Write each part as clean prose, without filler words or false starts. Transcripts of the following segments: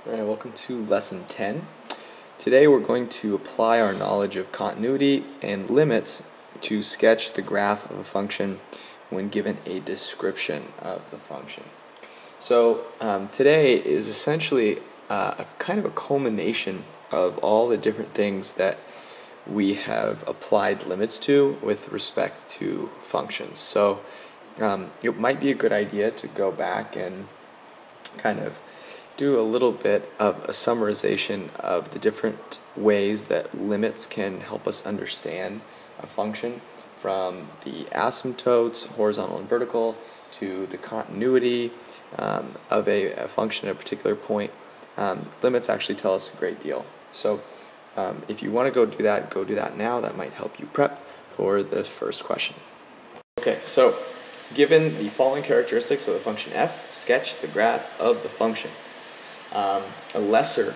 Alright, welcome to lesson 10. Today we're going to apply our knowledge of continuity and limits to sketch the graph of a function when given a description of the function. So today is essentially a kind of a culmination of all the different things that we have applied limits to with respect to functions. So it might be a good idea to go back and kind of do a little bit of a summarization of the different ways that limits can help us understand a function, from the asymptotes, horizontal and vertical, to the continuity of a function at a particular point. Limits actually tell us a great deal. So if you want to go do that now. That might help you prep for the first question. Okay, so given the following characteristics of the function f, sketch the graph of the function. A lesser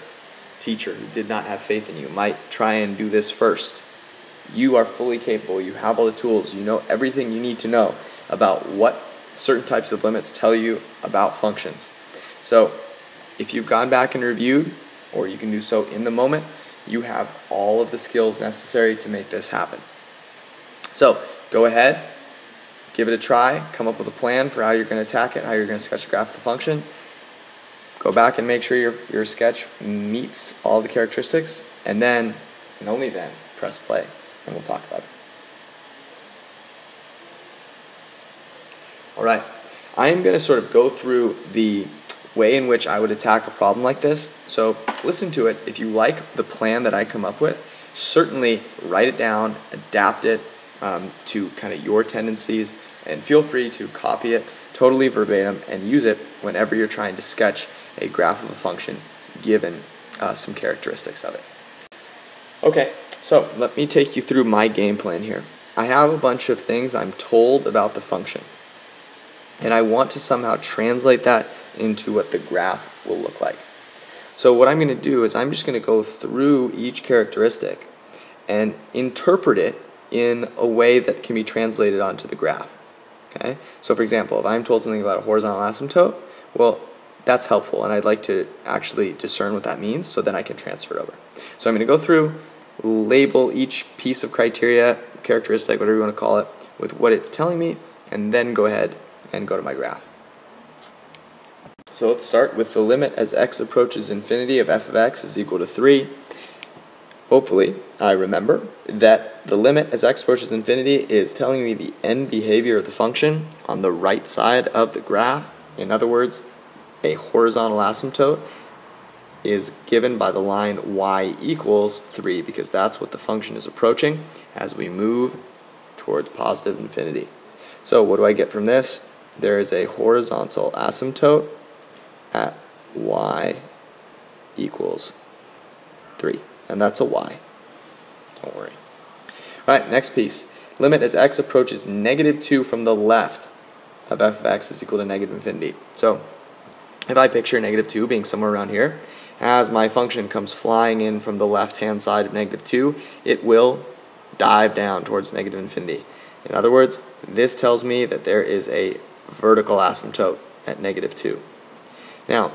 teacher who did not have faith in you might try and do this first. You are fully capable, you have all the tools, you know everything you need to know about what certain types of limits tell you about functions. So if you've gone back and reviewed, or you can do so in the moment, you have all of the skills necessary to make this happen. So go ahead, give it a try, come up with a plan for how you're going to attack it, how you're going to sketch a graph of the function. Go back and make sure your sketch meets all the characteristics, and then, and only then, press play, and we'll talk about it. Alright, I am going to sort of go through the way in which I would attack a problem like this, so listen to it. If you like the plan that I come up with, certainly write it down, adapt it to kind of your tendencies, and feel free to copy it totally verbatim and use it whenever you're trying to sketch a graph of a function given some characteristics of it. Okay, so let me take you through my game plan here. I have a bunch of things I'm told about the function, and I want to somehow translate that into what the graph will look like. So what I'm going to do is I'm just going to go through each characteristic and interpret it in a way that can be translated onto the graph. Okay? So for example, if I'm told something about a horizontal asymptote, well, that's helpful, and I'd like to actually discern what that means so then I can transfer it over. So I'm going to go through, label each piece of criteria, characteristic, whatever you want to call it, with what it's telling me, and then go ahead and go to my graph. So let's start with the limit as x approaches infinity of f of x is equal to 3. Hopefully, I remember that the limit as x approaches infinity is telling me the end behavior of the function on the right side of the graph. In other words, a horizontal asymptote is given by the line y equals 3, because that's what the function is approaching as we move towards positive infinity. So what do I get from this? There is a horizontal asymptote at y equals 3, and that's a y. Don't worry. Alright, next piece. Limit as x approaches negative 2 from the left of f of x is equal to negative infinity. So if I picture negative 2 being somewhere around here, as my function comes flying in from the left-hand side of negative 2, it will dive down towards negative infinity. In other words, this tells me that there is a vertical asymptote at negative 2. Now,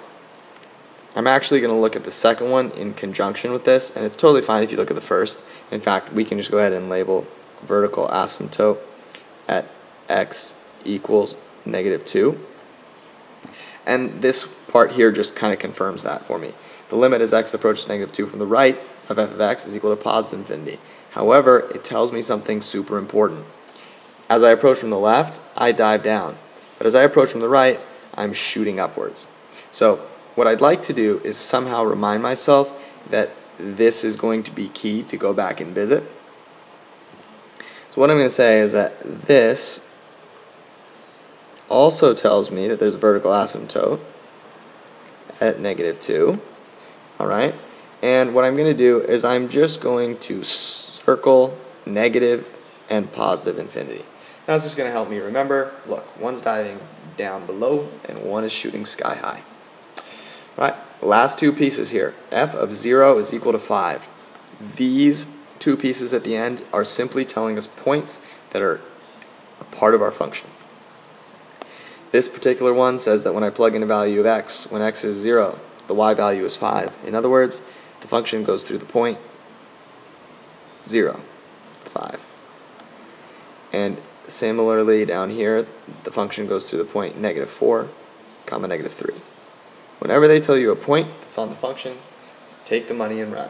I'm actually going to look at the second one in conjunction with this, and it's totally fine if you look at the first. In fact, we can just go ahead and label vertical asymptote at x equals negative 2. And this part here just kind of confirms that for me. The limit as x approaches negative 2 from the right of f of x is equal to positive infinity. However, it tells me something super important. As I approach from the left, I dive down. But as I approach from the right, I'm shooting upwards. So what I'd like to do is somehow remind myself that this is going to be key to go back and visit. So what I'm going to say is that this also tells me that there's a vertical asymptote at negative 2. Alright, and what I'm going to do is I'm just going to circle negative and positive infinity. That's just going to help me remember, look, one's diving down below and one is shooting sky high. Alright, last two pieces here. F of 0 is equal to 5. These two pieces at the end are simply telling us points that are a part of our function. This particular one says that when I plug in a value of x, when x is 0, the y value is 5. In other words, the function goes through the point 0, 5. And similarly down here, the function goes through the point -4, comma -3. Whenever they tell you a point that's on the function, take the money and run.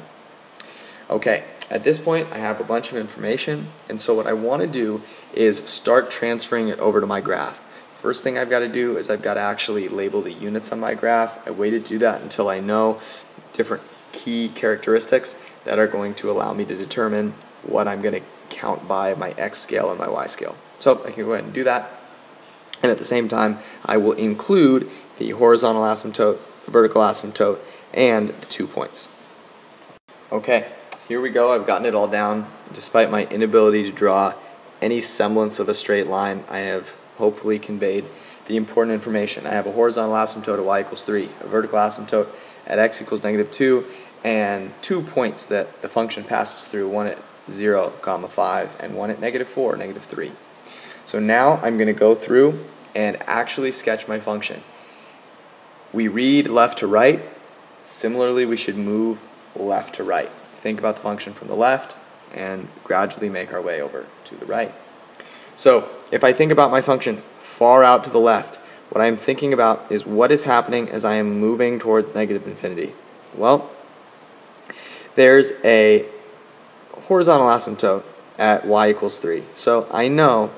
Okay, at this point I have a bunch of information, and so what I want to do is start transferring it over to my graph. First thing I've got to do is I've got to actually label the units on my graph. I waited to do that until I know different key characteristics that are going to allow me to determine what I'm going to count by my x scale and my y scale. So I can go ahead and do that. And at the same time, I will include the horizontal asymptote, the vertical asymptote, and the 2 points. Okay, here we go. I've gotten it all down. Despite my inability to draw any semblance of a straight line, I have hopefully conveyed the important information. I have a horizontal asymptote at y equals 3, a vertical asymptote at x equals -2, and 2 points that the function passes through, one at 0, 5, and one at -4, -3. So now I'm going to go through and actually sketch my function. We read left to right. Similarly, we should move left to right. Think about the function from the left and gradually make our way over to the right. So if I think about my function far out to the left, what I'm thinking about is what is happening as I am moving towards -infinity. Well, there's a horizontal asymptote at y equals 3. So I know,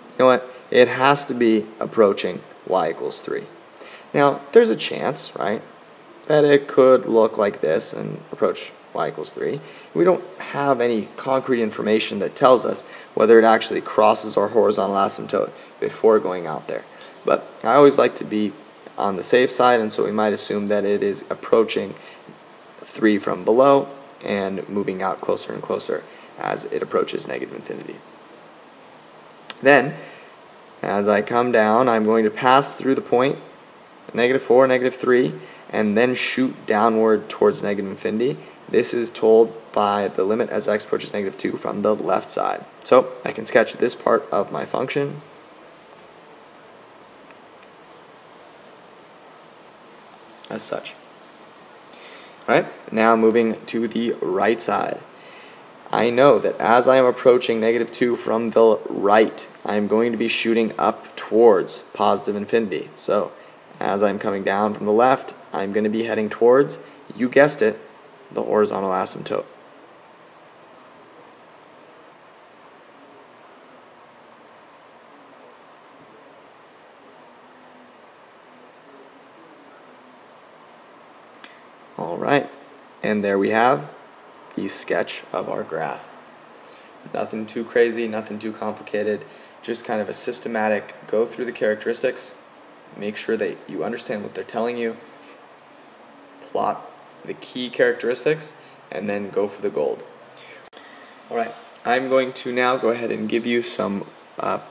you know what, it has to be approaching y equals 3. Now, there's a chance, right, that it could look like this and approach y equals 3. We don't have any concrete information that tells us whether it actually crosses our horizontal asymptote before going out there. But I always like to be on the safe side, and so we might assume that it is approaching 3 from below and moving out closer and closer as it approaches -infinity. Then, as I come down, I'm going to pass through the point -4, -3, and then shoot downward towards -infinity. This is told by the limit as x approaches -2 from the left side. So I can sketch this part of my function. As such. Alright, now moving to the right side. I know that as I am approaching -2 from the right, I am going to be shooting up towards positive infinity. So as I'm coming down from the left, I'm going to be heading towards, you guessed it, the horizontal asymptote. Alright, and there we have the sketch of our graph. Nothing too crazy, nothing too complicated, just kind of a systematic go through the characteristics, make sure that you understand what they're telling you, plot the key characteristics, and then go for the gold. Alright, I'm going to now go ahead and give you some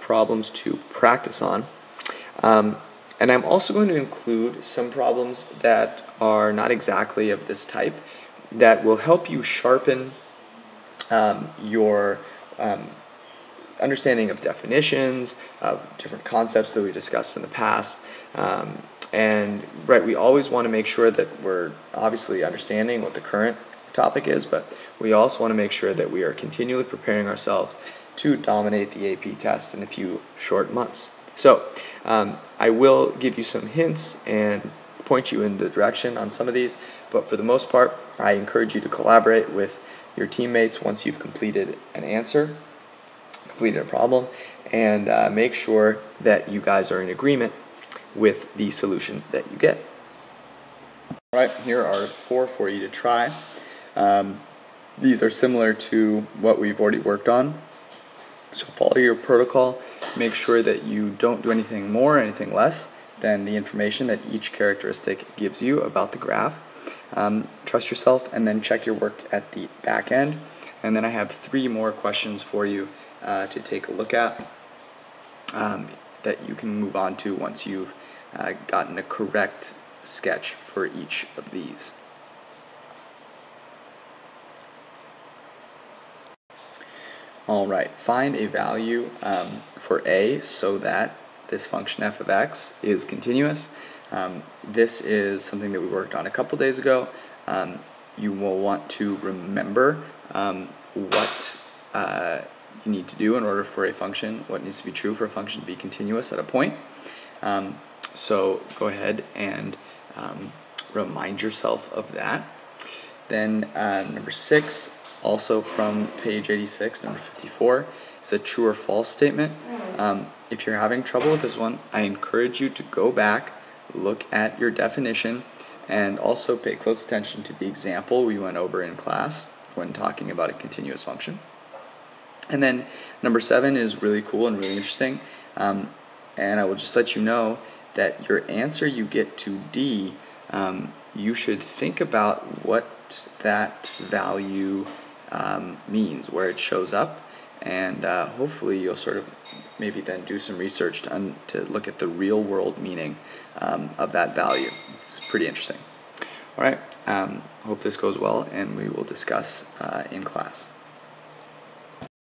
problems to practice on. And I'm also going to include some problems that are not exactly of this type that will help you sharpen your understanding of definitions, of different concepts that we discussed in the past. And right, we always want to make sure that we're obviously understanding what the current topic is, but we also want to make sure that we are continually preparing ourselves to dominate the AP test in a few short months. So I will give you some hints and point you in the direction on some of these, but for the most part, I encourage you to collaborate with your teammates once you've completed an answer, completed a problem, and make sure that you guys are in agreement with the solution that you get. Alright, here are 4 for you to try. These are similar to what we've already worked on. So follow your protocol, make sure that you don't do anything more or anything less than the information that each characteristic gives you about the graph. Trust yourself, and then check your work at the back end. And then I have 3 more questions for you to take a look at that you can move on to once you've gotten a correct sketch for each of these. Alright, find a value for a so that this function f of x is continuous. This is something that we worked on a couple days ago. You will want to remember what you need to do in order for a function, what needs to be true for a function to be continuous at a point. So go ahead and remind yourself of that. Then number 6, also from page 86, number 54, is a true or false statement. If you're having trouble with this one, I encourage you to go back, look at your definition, and also pay close attention to the example we went over in class when talking about a continuous function. And then number 7 is really cool and really interesting, and I will just let you know that your answer you get to D, you should think about what that value means, where it shows up, and hopefully you'll sort of maybe then do some research to look at the real world meaning of that value. It's pretty interesting. All right, hope this goes well, and we will discuss in class.